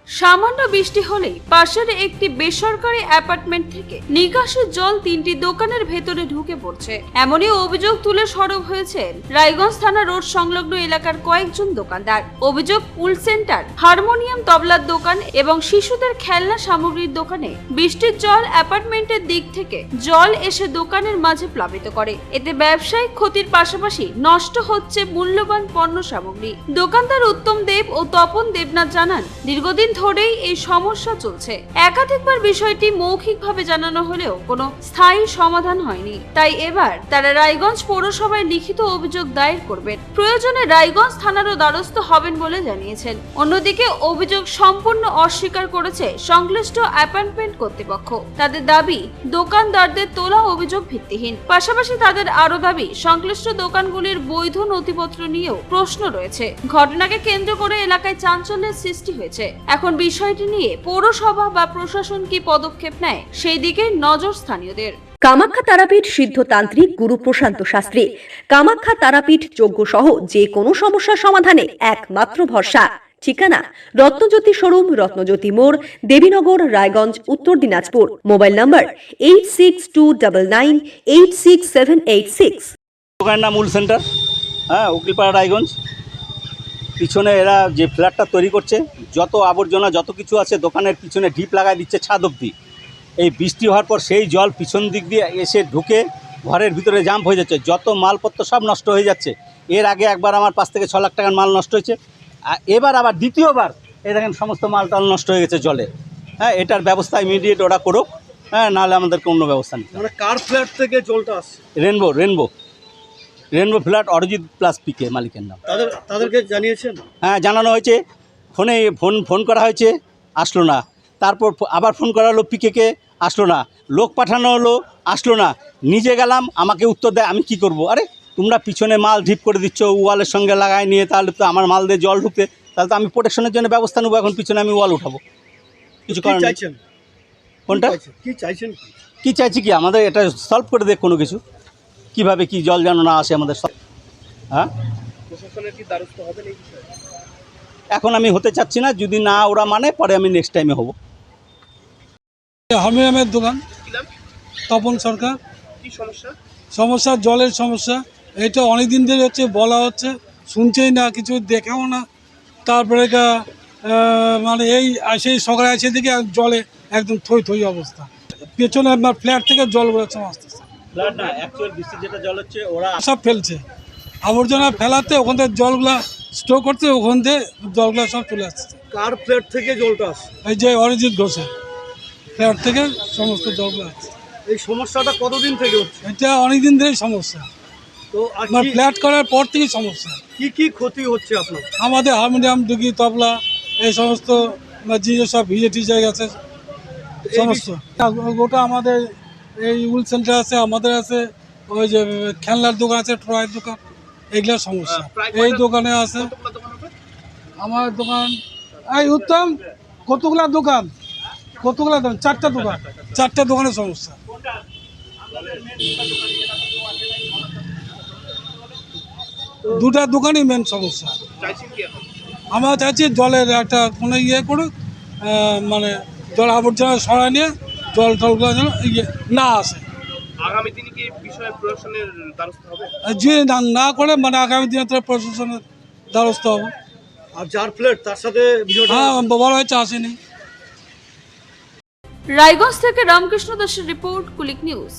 সামান্য বৃষ্টি হলেই পাশের একটি বেসরকারি অ্যাপার্টমেন্ট থেকে নিকাশের জল 3টি দোকানের ভেতরে ঢুকে পড়ছে। এমনই অভিযোগ তুলে সরব হয়েছেন রায়গঞ্জ থানা রোড সংলগ্ন এলাকার কয়েকজন দোকানদার। অভিযোগ পুল সেন্টার, হারমোনিয়াম, তবলার দোকান এবং শিশুদের খেলনা সামগ্রীর দোকানে বৃষ্টির জল অ্যাপার্টমেন্টের দিক থেকে জল এসে দোকানের মাঝে প্লাবিত করে। এতে ব্যবসায়িক ক্ষতির পাশাপাশি নষ্ট হচ্ছে মূল্যবান পণ্য সামগ্রী। দোকানদার উত্তম দেব ও তপন দেবনাথ জানান, দীর্ঘদিন ধরেই এই সমস্যা চলছে। একাধিকবার বিষয়টি মৌখিকভাবে জানানো হলেও কোনো স্থায়ী সমাধান হয়নি। তাই এবার তারা রায়গঞ্জ পৌরসভায় লিখিত অভিযোগ দায়ের করবেন। প্রয়োজনে রায়গঞ্জ থানারও দ্বারস্থ হবেন বলে জানিয়েছেন। অন্যদিকে অভিযোগ সম্পূর্ণ অস্বীকার করেছে সংশ্লিষ্ট অ্যাপার্টমেন্ট কর্তৃপক্ষ। তাদের দাবি, দোকানদারদের তোলা অভিযোগ ভিত্তিহীন। পাশাপাশি তাদের আরো দাবি, সংশ্লিষ্ট দোকানগুলির বৈধ নথিপত্র নিয়েও প্রশ্ন রয়েছে। ঘটনাকে কেন্দ্র করে এলাকায় চাঞ্চল্যের সৃষ্টি হয়েছে। এখন বিষয়টি নিয়ে পৌরসভা বা প্রশাসন কি পদক্ষেপ নেয় সেই দিকে নজর স্থানীয়দের। কামাখ্যা তারাপীঠ সিদ্ধতান্ত্রিক গুরু প্রশান্ত শাস্ত্রী। কামাখ্যা তারাপীঠ যজ্ঞ সহ যে কোনো সমস্যার সমাধানে একমাত্র ভরসা। ঠিকানা রত্নজ্যোতি শোরুম, রত্নজ্যোতি মোড়, দেবীনগর, রায়গঞ্জ, উত্তর দিনাজপুর। মোবাইল নম্বর 8629986786। দোকানের নাম উল সেন্টার, উকিলপাড়া, রায়গঞ্জ। পিছনে এরা যে ফ্ল্যাটটা তৈরি করছে, যত আবর্জনা যত কিছু আছে দোকানের পিছনে ঢিপ লাগাই দিচ্ছে ছাদ অবধি। এই বৃষ্টি হওয়ার পর সেই জল পিছন দিক দিয়ে এসে ঢুকে ঘরের ভিতরে জাম্প হয়ে যাচ্ছে, যত মালপত্র সব নষ্ট হয়ে যাচ্ছে। এর আগে একবার আমার 5 থেকে 6 লাখ টাকার মাল নষ্ট হয়েছে, এবার আবার দ্বিতীয়বার এই দেখেন সমস্ত মাল টাল নষ্ট হয়ে গেছে জলে। এটার ব্যবস্থা ইমিডিয়েট ওরা করুক, নাহলে আমাদেরকে অন্য ব্যবস্থা নিতে হবে। মানে কার ফ্ল্যাট থেকে জলটা আসছে? রেনবো ফ্ল্যাট, অরিজিৎ প্লাস পিকে মালিকের নাম। তাদেরকে জানিয়েছেন? হ্যাঁ, জানানো হয়েছে। ফোন করা হয়েছে, আসলো না। তারপর আবার ফোন করা হলো পিকেকে, আসলো না। লোক পাঠানো হলো, আসলো না। নিজে গেলাম, আমাকে উত্তর দেয় আমি কি করব। আরে তোমরা পিছনে মাল ঢিপ করে দিচ্ছ ওয়ালের সঙ্গে লাগায় নিয়ে, তাহলে তো আমার মাল দিয়ে জল ঢুকতে, তাহলে তো আমি প্রোটেকশনের জন্য ব্যবস্থা নেবো। এখন পিছনে আমি ওয়াল উঠাবো, কিছু করার নেই। কোনটা কি চাইছেন? কি চাইছি কি, আমাদের এটা সলভ করে দেখ কোনো কিছু, কিভাবে কি জল যেন না আসে আমাদের। প্রশাসনের কি দ্বারস্থ হবেন এই বিষয়ে? এখন আমি হতে চাচ্ছি না, যদি না ওরা মানে পরে আমি নেক্সট টাইমে হব। হারমোনিয়ামের দোকান, তপন সরকার। কি সমস্যা? সমস্যা জলের সমস্যা। এটা অনেক দিন ধরে হচ্ছে, বলা হচ্ছে, শুনছেই না, কিছু দেখেও না। তারপরে মানে সেই সকালে এসে দিকে জলে একদম থই থই অবস্থা। পেছনে আপনার ফ্ল্যাট থেকে জল বেরোচ্ছে আসতেছে, যেটা জল হচ্ছে ওরা সব ফেলছে আবর্জনা ফেলাতে, ওখান থেকে জলগুলা স্টোর করতে, ওখান থেকে জলগুলা সব চলে আসছে। কার ফ্ল্যাট থেকে জলটা আসছে? এই যে অরিজিৎ ঘোষের ফ্ল্যাট থেকে সমস্ত জলগুলো আসছে। এই সমস্যাটা কতদিন থেকে হচ্ছে? এটা অনেক দিন ধরেই সমস্যা। তো আমার ফ্ল্যাট করার পর থেকেই সমস্যা। কি ক্ষতি হচ্ছে আপনার? আমাদের হারমোনিয়াম, দুগি, তবলা, এই সমস্ত জিনিস সব ভিজে টিজে গেছে সমস্ত। গোটা আমাদের এই উল সেন্টার আছে, আমাদের আছে, ওই যে খেলনার দোকান আছে, ট্রয়ের দোকান, এগুলোর সমস্যা এই দোকানে আছে। আমার দোকান এই উত্তম, কতগুলা দোকান, 4টা দোকান, 4টা দোকানের সমস্যা। দুটা দোকানই মেন সমস্যা। আমরা চাইছি জলের একটা কোনো করুক, মানে জল আবর্জনা সরাই নিয়ে জল টলগুলো যেন না আসে। আগামী দিনে কি বিষয়ে প্রশাসনের দ্বারস্থ হবে? যদি না করে, মানে আগামী দিনে তো প্রশাসনের দ্বারস্থ হবে। আর যার ফ্ল্যাট তার সাথে হ্যাঁ, বলা হয়েছে, আসেনি। রায়গঞ্জ থেকে রামকৃষ্ণ দাসের রিপোর্ট, কুলিক নিউজ।